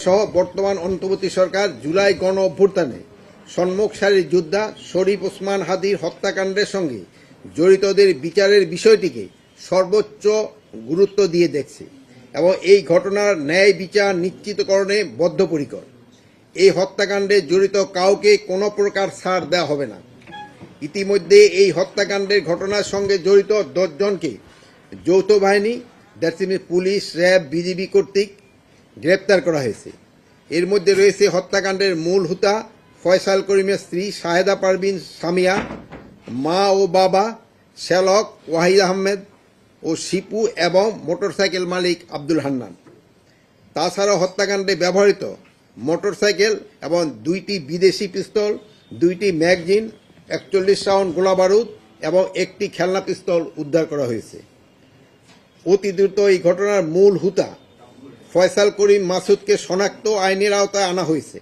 সহ বর্তমান অন্তর্বর্তী সরকার জুলাই গণ অভ্যুত্থানে সম্মুখ সারির যোদ্ধা শরীফ ওসমান হাদির হত্যাকাণ্ডের সঙ্গে জড়িতদের বিচারের বিষয়টিকে সর্বোচ্চ গুরুত্ব দিয়ে দেখছে এবং এই ঘটনার ন্যায় বিচার নিশ্চিতকরণে বদ্ধপরিকর। এই হত্যাকাণ্ডে জড়িত কাউকে কোনো প্রকার ছাড় দেওয়া হবে না। ইতিমধ্যে এই হত্যাকাণ্ডের ঘটনার সঙ্গে জড়িত 10 জনকে যৌথ বাহিনী পুলিশ, র্যাব, বিজিবি কর্তৃক গ্রেপ্তার করা হয়েছে। এর মধ্যে রয়েছে হত্যাকাণ্ডের মূল হোতা ফয়সাল করিমের স্ত্রী শাহেদা পারভিন সামিয়া, মা ও বাবা শ্যালক ওয়াহিদ আহমেদ ও শিপু এবং মোটরসাইকেল মালিক আব্দুল হান্নান। তাছাড়াও হত্যাকাণ্ডে ব্যবহৃত মোটরসাইকেল এবং 2টি বিদেশি পিস্তল, 2টি ম্যাগজিন, 41 রাউন্ড গোলাবারুদ এবং 1টি খেলনা পিস্তল উদ্ধার করা হয়েছে। অতি দ্রুত এই ঘটনার মূল হোতা ফয়সাল করিম মাসুদকে শনাক্ত আইনের আওতায় আনা হয়েছে।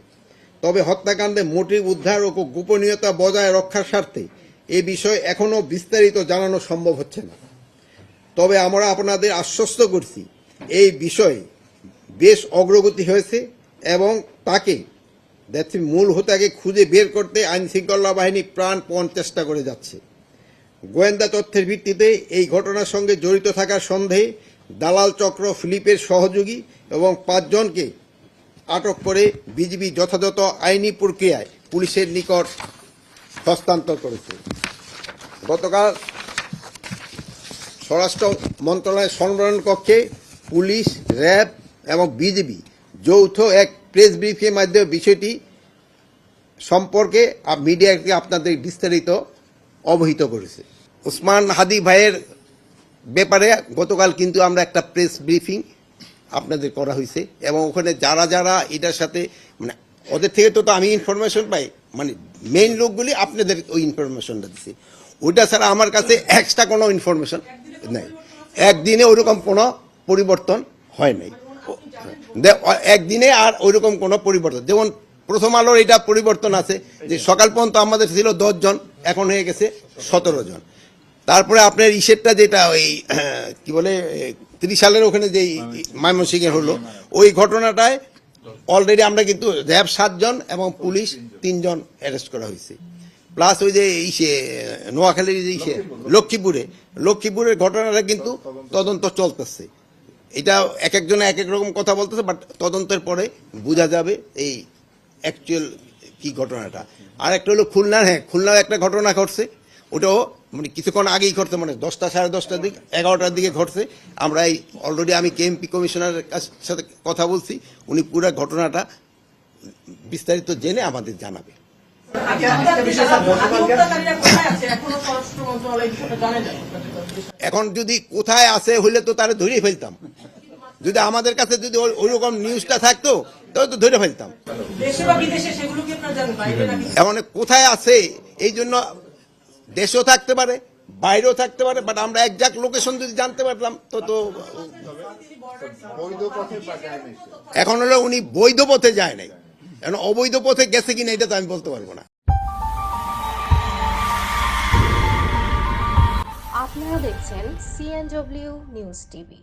তবে হত্যাকাণ্ডে মোটিভ উদ্ধার ও গোপনীয়তা বজায় রক্ষার স্বার্থে এ বিষয়ে এখনও বিস্তারিত জানানো সম্ভব হচ্ছে না। তবে আমরা আপনাদের আশ্বস্ত করছি এই বিষয়ে বেশ অগ্রগতি হয়েছে এবং তাকে মূল হোতাকে খুঁজে বের করতে আইনশৃঙ্খলা বাহিনী প্রাণপণ চেষ্টা করে যাচ্ছে। গোয়েন্দা তথ্যের ভিত্তিতে এই ঘটনার সঙ্গে জড়িত থাকার সন্দেহে দালাল চক্র ফিলিপের সহযোগী এবং 5 জনকে আটক করে বিজিবি যথাযথ আইনি প্রক্রিয়ায় পুলিশের নিকট হস্তান্তর করেছে। গতকাল স্বরাষ্ট্র মন্ত্রণালয়ের সম্মেলন কক্ষে পুলিশ, র্যাব এবং বিজিবি যৌথ এক প্রেস ব্রিফিংয়ের মাধ্যমে বিষয়টি সম্পর্কে মিডিয়াকে আপনাদের বিস্তারিত অবহিত করেছে। ওসমান হাদি ভাইয়ের ব্যাপারে গতকাল কিন্তু আমরা একটা প্রেস ব্রিফিং আপনাদের করা হয়েছে এবং ওখানে যারা যারা এটার সাথে মানে ওদের থেকে তো আমি ইনফরমেশন পাই, মানে মেইন লোকগুলি আপনাদের ওই ইনফরমেশনটা দিচ্ছে। ওইটা ছাড়া আমার কাছে এক্সট্রা কোনো ইনফরমেশন নেই। একদিনে ওইরকম কোনো পরিবর্তন হয় নাই, একদিনে আর ওইরকম কোনো পরিবর্তন। যেমন প্রথম আলোর এটা পরিবর্তন আছে যে সকাল পর্যন্ত আমাদের ছিল 10 জন, এখন হয়ে গেছে 17 জন। তারপরে আপনার ইসেরটা যেটা ওই কি বলে 30 সালের ওখানে যে ময়মনসিংহে হলো, ওই ঘটনাটায় অলরেডি আমরা কিন্তু র্যাব 7 জন এবং পুলিশ 3 জন অ্যারেস্ট করা হয়েছে। প্লাস ওই যে ইসে নোয়াখালীর যে ইসে লক্ষ্মীপুরের ঘটনাটা কিন্তু তদন্ত চলতেছে। এটা এক একজনে এক এক রকম কথা বলতেছে, বাট তদন্তের পরে বোঝা যাবে এই অ্যাকচুয়াল কি ঘটনাটা। আর একটা হলো খুলনা, খুলনার একটা ঘটনা ঘটছে, ওটাও মানে কিছুক্ষণ আগেই ঘটছে, মানে 10টা সাড়ে 10টার দিকে 11টার দিকে ঘটছে। আমরা এই অলরেডি আমি কেএমপি কমিশনারের সাথে কথা বলছি, উনি পুরো ঘটনাটা বিস্তারিত জেনে আমাদের জানাবে। এখন যদি কোথায় আছে হইলে তো তারা ধরে ফেলতাম, যদি আমাদের কাছে যদি ওইরকম নিউজটা থাকতো তাহলে তো ধরে ফেলতাম। এখন কোথায় আছে এই জন্য দেশেও থাকতে পারে, বাইরেও থাকতে পারে, বাট আমরা একজাক্ট লোকেশন যদি জানতে পারতাম তো এখন হলো উনি বৈধ পথে যায় নাই, এখন অবৈধ পথে গেছে কিনা এটা তো আমি বলতে পারবো না। আপনারা দেখছেন CNW নিউজ টিভি।